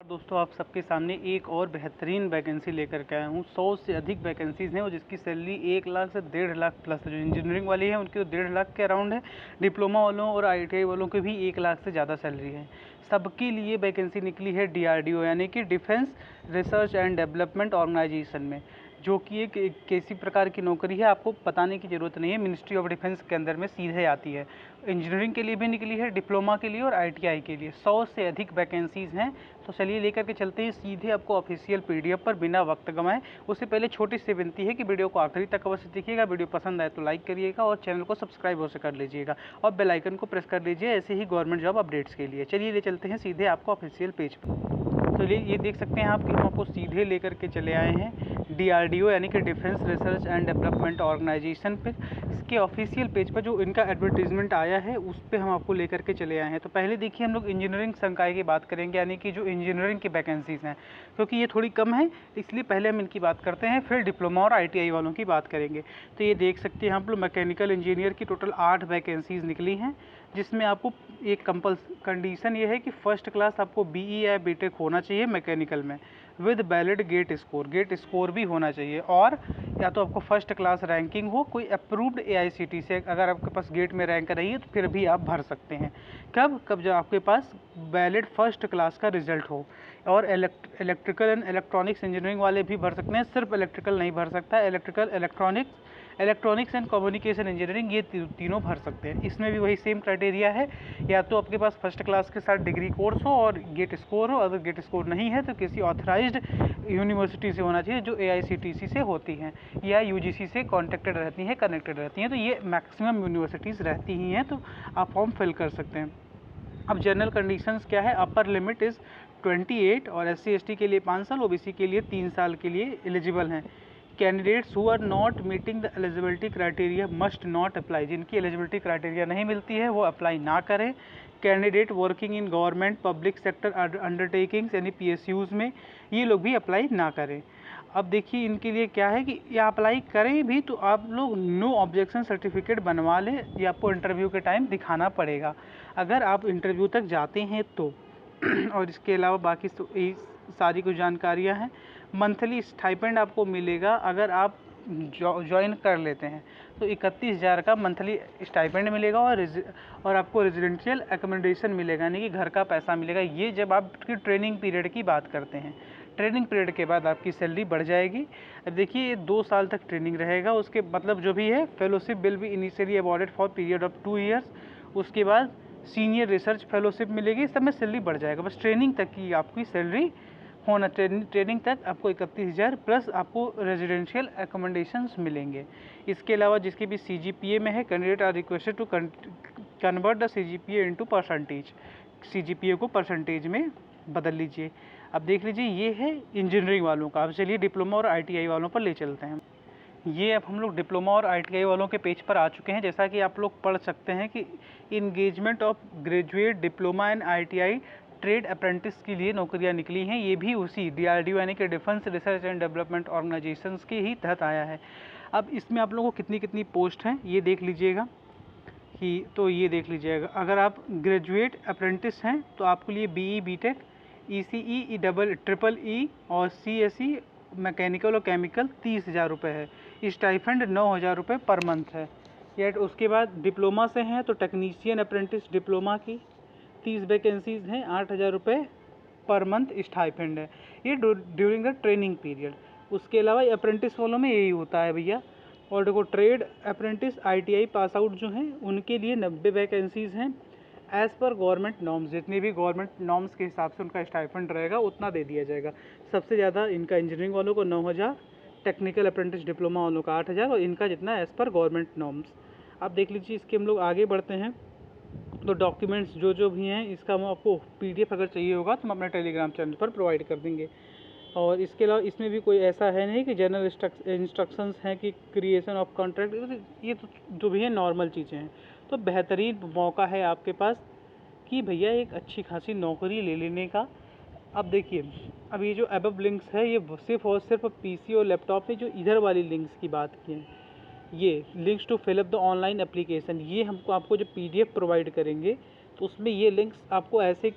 दोस्तों, आप सबके सामने एक और बेहतरीन वैकेंसी लेकर के आया हूँ। 100 से अधिक वैकेंसीज़ हैं और जिसकी सैलरी 1 लाख से 1.5 लाख प्लस है। जो इंजीनियरिंग वाली है उनकी तो 1.5 लाख के अराउंड है। डिप्लोमा वालों और आईटीआई वालों की भी 1 लाख से ज़्यादा सैलरी है। सबके लिए वैकेंसी निकली है डीआरडीओ यानी कि defence research and development organisation में, जो कि एक कैसी प्रकार की नौकरी है आपको बताने की ज़रूरत नहीं है। मिनिस्ट्री ऑफ डिफेंस के अंदर में सीधे आती है। इंजीनियरिंग के लिए भी निकली है, डिप्लोमा के लिए और आईटीआई के लिए 100 से अधिक वैकेंसीज़ हैं। तो चलिए लेकर के चलते हैं सीधे आपको ऑफिशियल पीडीएफ पर बिना वक्त गंवाए। उससे पहले छोटी सी विनती है कि वीडियो को आखिरी तक अवश्य देखिएगा। वीडियो पसंद आए तो लाइक करिएगा और चैनल को सब्सक्राइब अवश्य कर लीजिएगा और बेल आइकन को प्रेस कर लीजिए ऐसे ही गवर्नमेंट जॉब अपडेट्स के लिए। चलिए ले चलते हैं सीधे आपको ऑफिशियल पेज पर। तो ये देख सकते हैं आप कि हम आपको सीधे लेकर के चले आए हैं डीआरडीओ यानी कि defence research and development organisation पे। इसके ऑफिशियल पेज पर जो इनका एडवर्टीजमेंट आया है उस पर हम आपको लेकर के चले आए हैं। तो पहले देखिए हम लोग इंजीनियरिंग संकाय की बात करेंगे यानी कि जो इंजीनियरिंग की वैकेंसीज़ हैं, क्योंकि ये थोड़ी कम है इसलिए पहले हम इनकी बात करते हैं, फिर डिप्लोमा और आईटीआई वालों की बात करेंगे। तो ये देख सकते हैं आप लोग मैकेनिकल इंजीनियर की टोटल 8 वैकेंसीज़ निकली हैं, जिसमें आपको एक कंडीशन ये है कि फर्स्ट क्लास आपको बीई या बीटेक होना चाहिए मैकेनिकल में विद वैलिड गेट स्कोर भी होना चाहिए, और या तो आपको फर्स्ट क्लास रैंकिंग हो कोई अप्रूव्ड एआईसीटी से। अगर आपके पास गेट में रैंक रही है तो फिर भी आप भर सकते हैं। कब जब आपके पास वैलिड फर्स्ट क्लास का रिजल्ट हो। और इलेक्ट्रिकल एंड इलेक्ट्रॉनिक्स इंजीनियरिंग वाले भी भर सकते हैं, सिर्फ इलेक्ट्रिकल नहीं भर सकता। Electrical electronics and communication engineering ये तीनों भर सकते हैं। इसमें भी वही सेम क्राइटेरिया है, या तो आपके पास फर्स्ट क्लास के साथ डिग्री कोर्स हो और गेट स्कोर हो। अगर गेट स्कोर नहीं है तो किसी ऑथराइज्ड यूनिवर्सिटी से होना चाहिए जो एआईसीटीसी से होती हैं या यूजीसी से कनेक्टेड रहती हैं। तो ये मैक्सिमम यूनिवर्सिटीज़ रहती ही हैं, तो आप फॉर्म फिल कर सकते हैं। अब जनरल कंडीशंस क्या है, अपर लिमिट इज़ 28 और SC ST के लिए 5 साल, OBC के लिए 3 साल के लिए एलिजिबल हैं। Candidates who are not meeting the eligibility criteria must not apply. जिनकी एलिजिबिलिटी क्राइटेरिया नहीं मिलती है वो अप्लाई ना करें। Candidate working in government public sector undertakings यानी PSUs में, ये लोग भी अप्लाई ना करें। अब देखिए इनके लिए क्या है कि ये अप्लाई करें भी तो आप लोग नो ऑब्जेक्शन सर्टिफिकेट बनवा लें, ये आपको इंटरव्यू के टाइम दिखाना पड़ेगा अगर आप इंटरव्यू तक जाते हैं तो। और इसके अलावा बाकी सारी कुछ जानकारियां हैं। मंथली स्टाइपेंड आपको मिलेगा अगर आप ज्वाइन कर लेते हैं तो 31,000 का मंथली स्टाइपेंड मिलेगा, और आपको रेजिडेंशियल एकोमोडेशन मिलेगा यानी कि घर का पैसा मिलेगा। ये जब आपकी ट्रेनिंग पीरियड की बात करते हैं। ट्रेनिंग पीरियड के बाद आपकी सैलरी बढ़ जाएगी। अब देखिए ये 2 साल तक ट्रेनिंग रहेगा, उसके मतलब जो भी है fellowship will be initially awarded for period of 2 years. उसके बाद सीनियर रिसर्च फेलोशिप मिलेगी, सब में सैलरी बढ़ जाएगा। बस ट्रेनिंग तक की आपकी सैलरी होना, ट्रेनिंग तक आपको 31,000 प्लस आपको रेजिडेंशियल एकोमोडेशंस मिलेंगे। इसके अलावा जिसके भी CGPA में है, candidate are requested to convert the CGPA into percentage. CGPA को परसेंटेज में बदल लीजिए। अब देख लीजिए ये है इंजीनियरिंग वालों का। अब चलिए डिप्लोमा और ITI वालों पर ले चलते हैं। ये अब हम लोग डिप्लोमा और ITI वालों के पेज पर आ चुके हैं। जैसा कि आप लोग पढ़ सकते हैं कि engagement of graduate diploma and ITI trade apprentice के लिए नौकरियां निकली हैं। ये भी उसी DRDO यानी कि defence research and development organisations के ही तहत आया है। अब इसमें आप लोगों को कितनी कितनी पोस्ट हैं ये देख लीजिएगा ये देख लीजिएगा। अगर आप ग्रेजुएट अप्रेंटिस हैं तो आपके लिए BE BTech ECE EEE और CSE मैकेनिकल और केमिकल 30,000 रुपये है। स्टाइफंड 9,000 रुपये पर मंथ है। या उसके बाद डिप्लोमा से हैं तो टेक्नीशियन अप्रेंटिस डिप्लोमा की 30 वैकेंसीज़ हैं, 8,000 रुपये पर मंथ स्टाइफंड है, ये ड्यूरिंग द ट्रेनिंग पीरियड। उसके अलावा अप्रेंटिस वालों में यही होता है भैया। और देखो trade apprentice ITI pass out जो हैं उनके लिए 90 वैकेंसीज़ हैं। एज़ पर गवर्नमेंट नॉर्म्स, जितनी भी गवर्नमेंट नॉर्म्स के हिसाब से उनका स्टाइफंड रहेगा उतना दे दिया जाएगा। सबसे ज़्यादा इनका इंजीनियरिंग वालों को 9,000, टेक्निकल अप्रेंटिस डिप्लोमा वालों का 8,000 और इनका जितना एज़ पर गवर्नमेंट नॉर्म्स। अब देख लीजिए इसके हम लोग आगे बढ़ते हैं। तो डॉक्यूमेंट्स जो भी हैं इसका हम आपको PDF अगर चाहिए होगा तो हम अपने टेलीग्राम चैनल पर प्रोवाइड कर देंगे। और इसके अलावा इसमें भी कोई ऐसा है नहीं कि जनरल इंस्ट्रक्शंस हैं कि क्रिएशन ऑफ कॉन्ट्रैक्ट, ये तो जो भी है नॉर्मल चीज़ें हैं। तो बेहतरीन मौका है आपके पास कि भैया एक अच्छी खासी नौकरी ले लेने का। अब देखिए अब ये जो अबव लिंक्स है ये सिर्फ और सिर्फ PC और लैपटॉप में जो इधर वाली लिंक्स की बात की है, ये links to fill up the online application, ये हमको आपको जो PDF प्रोवाइड करेंगे तो उसमें ये लिंक्स आपको ऐसे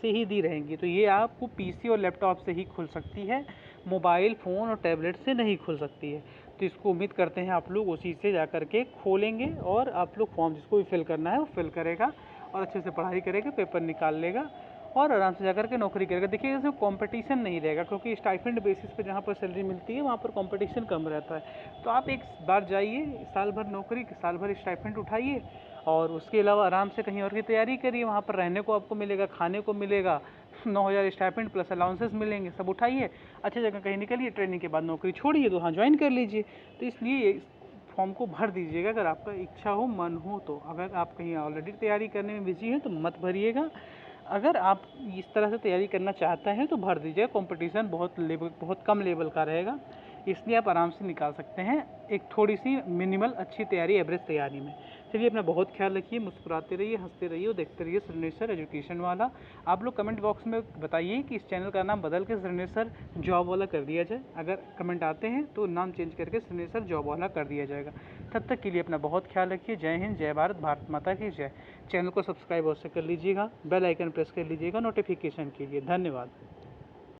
ही दी रहेंगी। तो ये आपको पीसी और लैपटॉप से ही खुल सकती है, मोबाइल फ़ोन और टैबलेट से नहीं खुल सकती है। तो इसको उम्मीद करते हैं आप लोग उसी से जा कर के खोलेंगे और आप लोग फॉर्म जिसको भी फिल करना है वो फिल करेगा और अच्छे से पढ़ाई करेगा, पेपर निकाल लेगा और आराम से जाकर के नौकरी करेगा। देखिए इसमें कंपटीशन नहीं रहेगा, क्योंकि स्टाइपेंड बेसिस पे जहाँ पर सैलरी मिलती है वहाँ पर कंपटीशन कम रहता है। तो आप एक बार जाइए, साल भर नौकरी, साल भर स्टाइपेंड उठाइए और उसके अलावा आराम से कहीं और की तैयारी करिए। वहाँ पर रहने को आपको मिलेगा, खाने को मिलेगा, 9,000 स्टाइपेंड प्लस अलाउंसेस मिलेंगे, सब उठाइए, अच्छी जगह कहीं निकलिए, ट्रेनिंग के बाद नौकरी छोड़िए तो हाँ ज्वाइन कर लीजिए। तो इसलिए फॉर्म को भर दीजिएगा अगर आपका इच्छा हो, मन हो तो। अगर आप कहीं ऑलरेडी तैयारी करने में बिजी हैं तो मत भरिएगा। अगर आप इस तरह से तैयारी करना चाहते हैं तो भर दीजिएगा। कंपटीशन बहुत कम लेवल का रहेगा, इसलिए आप आराम से निकाल सकते हैं एक थोड़ी सी मिनिमल अच्छी तैयारी, एवरेज तैयारी में। चलिए अपना बहुत ख्याल रखिए, मुस्कुराते रहिए, हंसते रहिए और देखते रहिए श्रीनेश्वर एजुकेशन वाला। आप लोग कमेंट बॉक्स में बताइए कि इस चैनल का नाम बदल के श्रीनेश्वर जॉब वाला कर दिया जाए। अगर कमेंट आते हैं तो नाम चेंज करके श्रीनेश्वर जॉब वाला कर दिया जाएगा। तब तक के लिए अपना बहुत ख्याल रखिए। जय हिंद, जय भारत, भारत माता की जय। चैनल को सब्सक्राइब अवश्य कर लीजिएगा, बेल आइकन प्रेस कर लीजिएगा नोटिफिकेशन के लिए। धन्यवाद।